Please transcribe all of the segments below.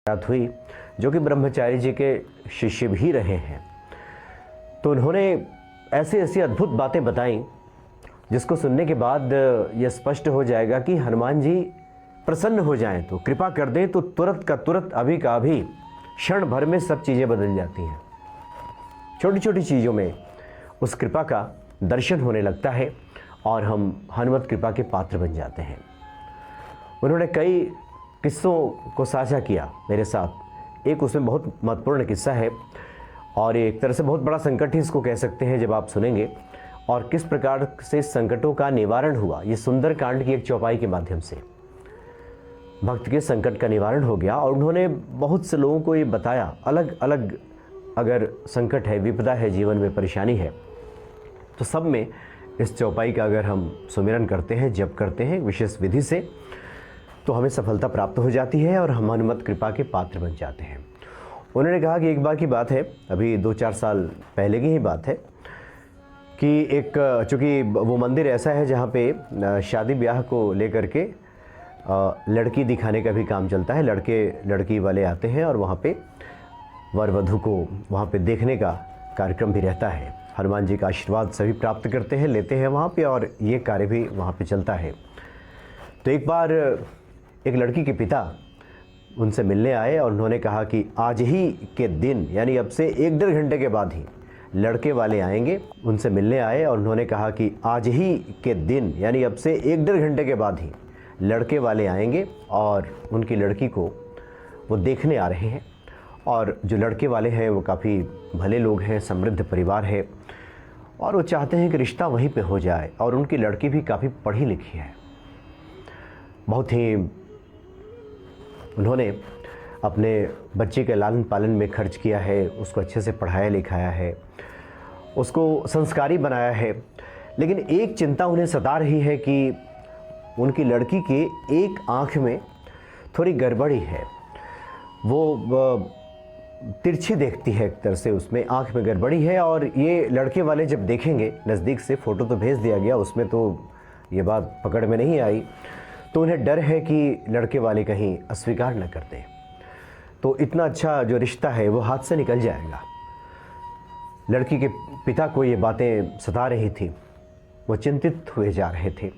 बात हुई जो कि ब्रह्मचारी जी के शिष्य भी रहे हैं, तो उन्होंने ऐसी ऐसी अद्भुत बातें बताई जिसको सुनने के बाद यह स्पष्ट हो जाएगा कि हनुमान जी प्रसन्न हो जाएं तो कृपा कर दें तो तुरंत का तुरंत, अभी का अभी, क्षण भर में सब चीज़ें बदल जाती हैं। छोटी छोटी चीज़ों में उस कृपा का दर्शन होने लगता है और हम हनुमत कृपा के पात्र बन जाते हैं। उन्होंने कई किस्सों को साझा किया मेरे साथ। एक उसमें बहुत महत्वपूर्ण किस्सा है और एक तरह से बहुत बड़ा संकट ही इसको कह सकते हैं जब आप सुनेंगे, और किस प्रकार से संकटों का निवारण हुआ। ये सुंदर कांड की एक चौपाई के माध्यम से भक्त के संकट का निवारण हो गया और उन्होंने बहुत से लोगों को ये बताया, अलग अलग अगर संकट है, विपदा है, जीवन में परेशानी है, तो सब में इस चौपाई का अगर हम सुमिरन करते हैं, जप करते हैं विशेष विधि से, तो हमें सफलता प्राप्त हो जाती है और हम हनुमत कृपा के पात्र बन जाते हैं। उन्होंने कहा कि एक बार की बात है, अभी 2-4 साल पहले की ही बात है, कि एक चूँकि वो मंदिर ऐसा है जहाँ पे शादी ब्याह को लेकर के लड़की दिखाने का भी काम चलता है। लड़के लड़की वाले आते हैं और वहाँ पे वर वधू को वहाँ पे देखने का कार्यक्रम भी रहता है। हनुमान जी का आशीर्वाद सभी प्राप्त करते हैं, लेते हैं वहाँ पे, और ये कार्य भी वहाँ पे चलता है। तो एक बार एक लड़की के पिता उनसे मिलने आए और उन्होंने कहा कि आज ही के दिन, यानी अब से 1-1.5 घंटे के बाद ही लड़के वाले आएंगे। उनसे मिलने आए और उन्होंने कहा कि आज ही के दिन, यानी अब से 1-1.5 घंटे के बाद ही लड़के वाले आएंगे और उनकी लड़की को वो देखने आ रहे हैं। और जो लड़के वाले हैं वो काफ़ी भले लोग हैं, समृद्ध परिवार है, और वो चाहते हैं कि रिश्ता वहीं पे हो जाए। और उनकी लड़की भी काफ़ी पढ़ी लिखी है। बहुत ही उन्होंने अपने बच्चे के लालन पालन में खर्च किया है, उसको अच्छे से पढ़ाया लिखाया है, उसको संस्कारी बनाया है। लेकिन एक चिंता उन्हें सता रही है कि उनकी लड़की के एक आँख में थोड़ी गड़बड़ी है। वो तिरछी देखती है, एक तरह से उसमें आँख में गड़बड़ी है। और ये लड़के वाले जब देखेंगे नज़दीक से, फ़ोटो तो भेज दिया गया, उसमें तो ये बात पकड़ में नहीं आई, तो उन्हें डर है कि लड़के वाले कहीं अस्वीकार न कर दें, तो इतना अच्छा जो रिश्ता है वो हाथ से निकल जाएगा। लड़की के पिता को ये बातें सता रही थी, वो चिंतित हुए जा रहे थे।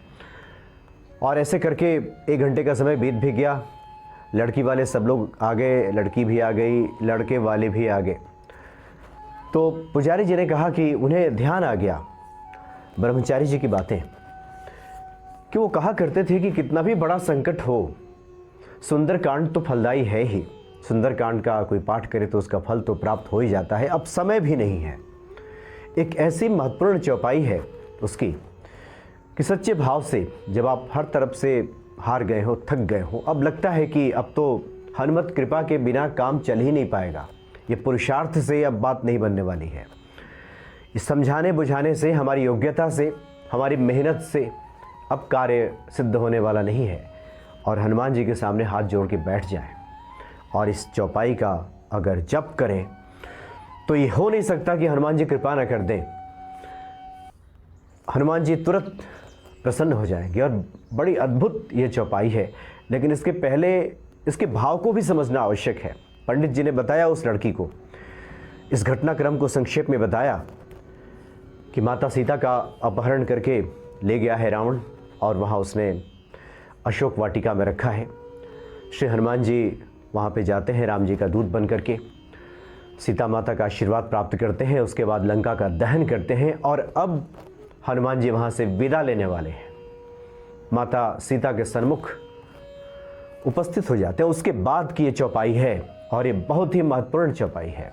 और ऐसे करके 1 घंटे का समय बीत भी गया। लड़की वाले सब लोग आ गए, लड़की भी आ गई, लड़के वाले भी आ गए। तो पुजारी जी ने कहा कि उन्हें ध्यान आ गया ब्रह्मचारी जी की बातें, कि वो कहा करते थे कि कितना भी बड़ा संकट हो, सुंदरकांड तो फलदायी है ही। सुंदरकांड का कोई पाठ करे तो उसका फल तो प्राप्त हो ही जाता है। अब समय भी नहीं है। एक ऐसी महत्वपूर्ण चौपाई है उसकी कि सच्चे भाव से जब आप हर तरफ से हार गए हो, थक गए हो, अब लगता है कि अब तो हनुमत कृपा के बिना काम चल ही नहीं पाएगा, ये पुरुषार्थ से अब बात नहीं बनने वाली है, इस समझाने बुझाने से, हमारी योग्यता से, हमारी मेहनत से अब कार्य सिद्ध होने वाला नहीं है, और हनुमान जी के सामने हाथ जोड़ के बैठ जाएं और इस चौपाई का अगर जप करें तो ये हो नहीं सकता कि हनुमान जी कृपा न कर दें। हनुमान जी तुरंत प्रसन्न हो जाएंगे। और बड़ी अद्भुत ये चौपाई है, लेकिन इसके पहले इसके भाव को भी समझना आवश्यक है। पंडित जी ने बताया उस लड़की को, इस घटनाक्रम को संक्षेप में बताया कि माता सीता का अपहरण करके ले गया है रावण, और वहाँ उसने अशोक वाटिका में रखा है। श्री हनुमान जी वहाँ पे जाते हैं राम जी का दूत बन करके, सीता माता का आशीर्वाद प्राप्त करते हैं, उसके बाद लंका का दहन करते हैं, और अब हनुमान जी वहाँ से विदा लेने वाले हैं। माता सीता के सन्मुख उपस्थित हो जाते हैं। उसके बाद की ये चौपाई है, और ये बहुत ही महत्वपूर्ण चौपाई है।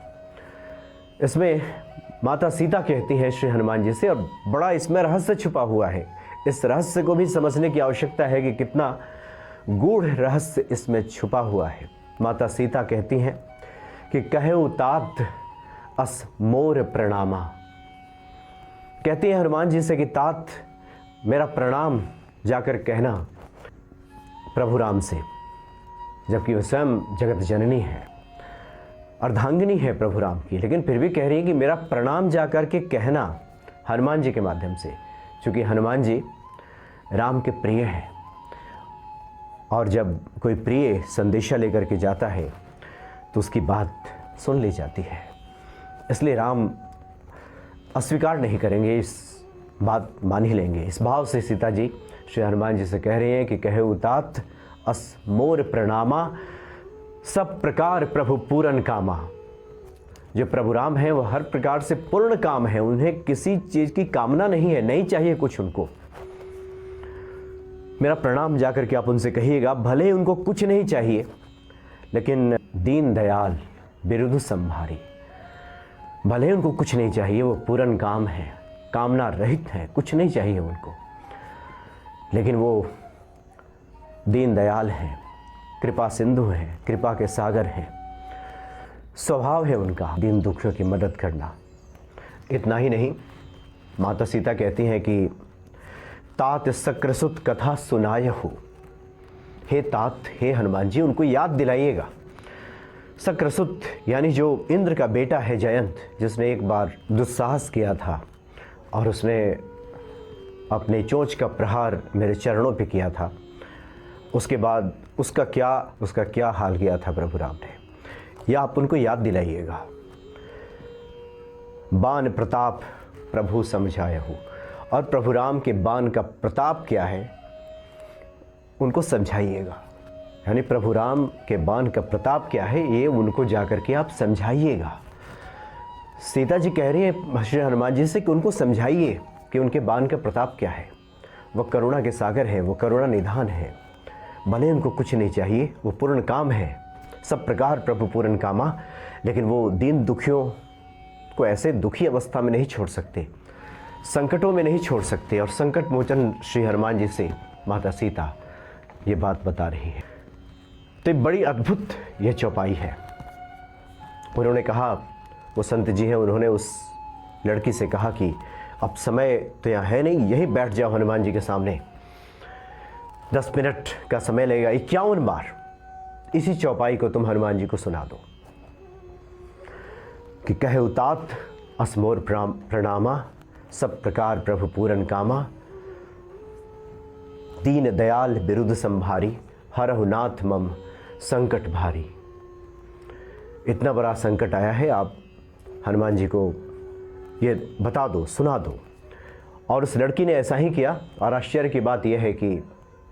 इसमें माता सीता कहती हैं श्री हनुमान जी से, और बड़ा इसमें रहस्य छुपा हुआ है। इस रहस्य को भी समझने की आवश्यकता है कि कितना गूढ़ रहस्य इसमें छुपा हुआ है। माता सीता कहती हैं कि कहेउ तात अस मोर प्रणामा। कहती हैं हनुमान जी से कि तात, मेरा प्रणाम जाकर कहना प्रभु राम से, जबकि वह स्वयं जगत जननी है, अर्धांगिनी है प्रभु राम की, लेकिन फिर भी कह रही है कि मेरा प्रणाम जाकर के कहना हनुमान जी के माध्यम से, क्योंकि हनुमान जी राम के प्रिय हैं। और जब कोई प्रिय संदेशा लेकर के जाता है तो उसकी बात सुन ली जाती है। इसलिए राम अस्वीकार नहीं करेंगे, इस बात मान ही लेंगे। इस भाव से सीता जी श्री हनुमान जी से कह रहे हैं कि कहे उतात अस मोर प्रणामा, सब प्रकार प्रभु पूरन कामा। जो प्रभु राम हैं वो हर प्रकार से पूर्ण काम है, उन्हें किसी चीज़ की कामना नहीं है, नहीं चाहिए कुछ उनको। मेरा प्रणाम जाकर के आप उनसे कहिएगा, भले ही उनको कुछ नहीं चाहिए, लेकिन दीन दयाल बिरुद संभारी, भले ही उनको कुछ नहीं चाहिए, वो पूर्ण काम है, कामना रहित है, कुछ नहीं चाहिए उनको, लेकिन वो दीन दयाल हैं, कृपा सिंधु हैं, कृपा के सागर हैं। स्वभाव है उनका दीन दुखियों की मदद करना। इतना ही नहीं, माता सीता कहती हैं कि तात सक्रसुत कथा सुनाय हो। हे तात, हे हनुमान जी, उनको याद दिलाइएगा। सक्रसुत यानी जो इंद्र का बेटा है जयंत, जिसने एक बार दुस्साहस किया था और उसने अपने चोंच का प्रहार मेरे चरणों पे किया था, उसके बाद उसका क्या हाल किया था प्रभु राम ने, यह आप उनको याद दिलाइएगा। बाण प्रताप प्रभु समझाया हो, और प्रभु राम के बाण का प्रताप क्या है उनको समझाइएगा। यानी प्रभु राम के बाण का प्रताप क्या है ये उनको जाकर के आप समझाइएगा। सीता जी कह रही है श्री हनुमान जी से कि उनको समझाइए कि उनके बाण का प्रताप क्या है। वह करुणा के सागर है, वो करुणा निधान है, भले उनको कुछ नहीं चाहिए, वो पूर्ण काम है, सब प्रकार प्रभु पूर्ण कामा, लेकिन वो दीन दुखियों को ऐसे दुखी अवस्था में नहीं छोड़ सकते, संकटों में नहीं छोड़ सकते। और संकट मोचन श्री हनुमान जी से माता सीता ये बात बता रही है। तो बड़ी अद्भुत यह चौपाई है। उन्होंने कहा, वो संत जी हैं, उन्होंने उस लड़की से कहा कि अब समय तो यहाँ है नहीं, यहीं बैठ जाओ हनुमान जी के सामने, 10 मिनट का समय लगेगा, 51 बार इसी चौपाई को तुम हनुमान जी को सुना दो कि कहे उतात असमोर प्रणामा, सब प्रकार प्रभु पूरन कामा, दीन दयाल बिरुद संभारी, हरहु नाथ मम संकट भारी। इतना बड़ा संकट आया है, आप हनुमान जी को ये बता दो, सुना दो। और उस लड़की ने ऐसा ही किया। और आश्चर्य की बात यह है कि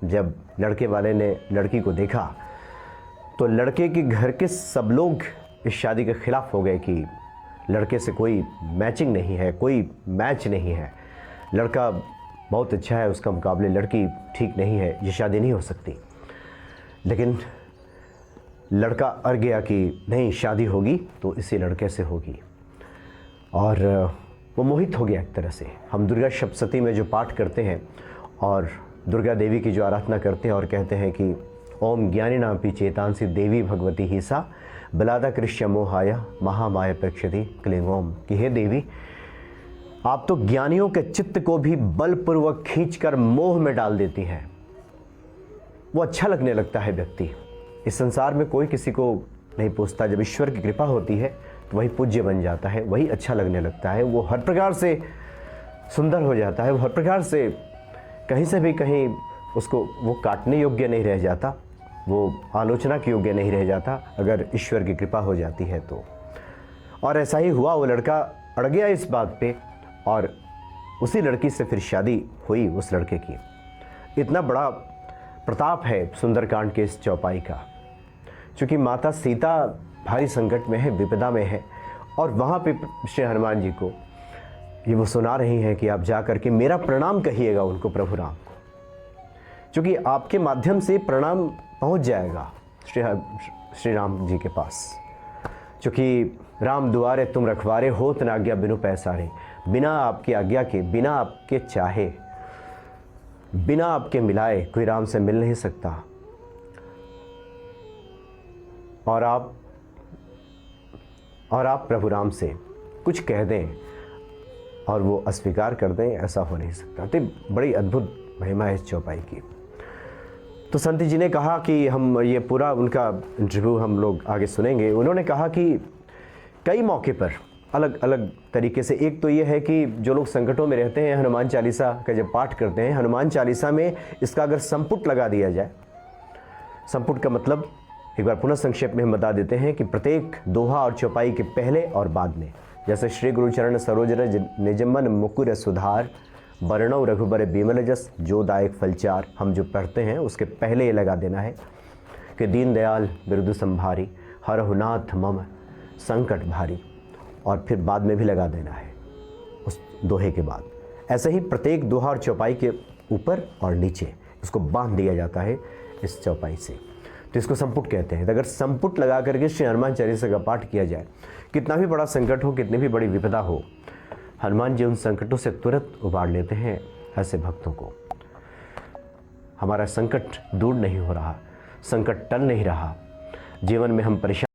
जब लड़के वाले ने लड़की को देखा तो लड़के के घर के सब लोग इस शादी के खिलाफ हो गए कि लड़के से कोई मैचिंग नहीं है, कोई मैच नहीं है, लड़का बहुत अच्छा है, उसका मुकाबले लड़की ठीक नहीं है, ये शादी नहीं हो सकती। लेकिन लड़का अड़ गया कि नहीं, शादी होगी तो इसी लड़के से होगी। और वो मोहित हो गया एक तरह से। हम दुर्गा सप्तशती में जो पाठ करते हैं और दुर्गा देवी की जो आराधना करते हैं और कहते हैं कि ओम ज्ञानिनापि चेतांसी देवी भगवती ही सा बलादा कृष्य मोहाया महामाया प्रक्षति क्लीं ओम, कि हे देवी, आप तो ज्ञानियों के चित्त को भी बलपूर्वक खींचकर मोह में डाल देती हैं। वो अच्छा लगने लगता है व्यक्ति। इस संसार में कोई किसी को नहीं पूछता, जब ईश्वर की कृपा होती है तो वही पूज्य बन जाता है, वही अच्छा लगने लगता है, वो हर प्रकार से सुंदर हो जाता है, वो हर प्रकार से कहीं से भी कहीं उसको वो काटने योग्य नहीं रह जाता, वो आलोचना के योग्य नहीं रह जाता अगर ईश्वर की कृपा हो जाती है तो। और ऐसा ही हुआ, वो लड़का अड़ गया इस बात पे और उसी लड़की से फिर शादी हुई उस लड़के की। इतना बड़ा प्रताप है सुंदरकांड के इस चौपाई का। चूँकि माता सीता भारी संकट में है, विपदा में है, और वहाँ पे श्री हनुमान जी को ये वो सुना रही हैं कि आप जा कर के मेरा प्रणाम कहिएगा उनको, प्रभु राम को, क्योंकि आपके माध्यम से प्रणाम पहुँच जाएगा श्री राम जी के पास। क्योंकि राम दुआरे तुम रखवारे, होत न आज्ञा बिनु पैसारे, बिना आपकी आज्ञा के, बिना आपके चाहे, बिना आपके मिलाए कोई राम से मिल नहीं सकता। और आप प्रभु राम से कुछ कह दें और वो अस्वीकार कर दें, ऐसा हो नहीं सकता। तो बड़ी अद्भुत महिमा है इस चौपाई की। तो संत जी ने कहा कि हम ये पूरा उनका इंटरव्यू हम लोग आगे सुनेंगे। उन्होंने कहा कि कई मौके पर अलग अलग तरीके से, एक तो ये है कि जो लोग संकटों में रहते हैं, हनुमान चालीसा का जब पाठ करते हैं, हनुमान चालीसा में इसका अगर संपुट लगा दिया जाए, संपुट का मतलब एक बार पुनः संक्षेप में हम बता देते हैं कि प्रत्येक दोहा और चौपाई के पहले और बाद में, जैसे श्री गुरुचरण सरोज रज निजमन मुकुर सुधार वर्णव रघुबर बिमल जस जो दायक फलचार, हम जो पढ़ते हैं उसके पहले ये लगा देना है कि दीन दयाल बिरुदु संभारी हरहु नाथ मम संकट भारी, और फिर बाद में भी लगा देना है उस दोहे के बाद। ऐसे ही प्रत्येक दोहा और चौपाई के ऊपर और नीचे इसको बांध दिया जाता है इस चौपाई से, तो इसको संपुट कहते हैं। तो अगर संपुट लगा करके श्री हनुमान चालीसा का पाठ किया जाए, कितना भी बड़ा संकट हो, कितनी भी बड़ी विपदा हो, हनुमान जी उन संकटों से तुरंत उबार लेते हैं ऐसे भक्तों को। हमारा संकट दूर नहीं हो रहा, संकट टल नहीं रहा, जीवन में हम परेशान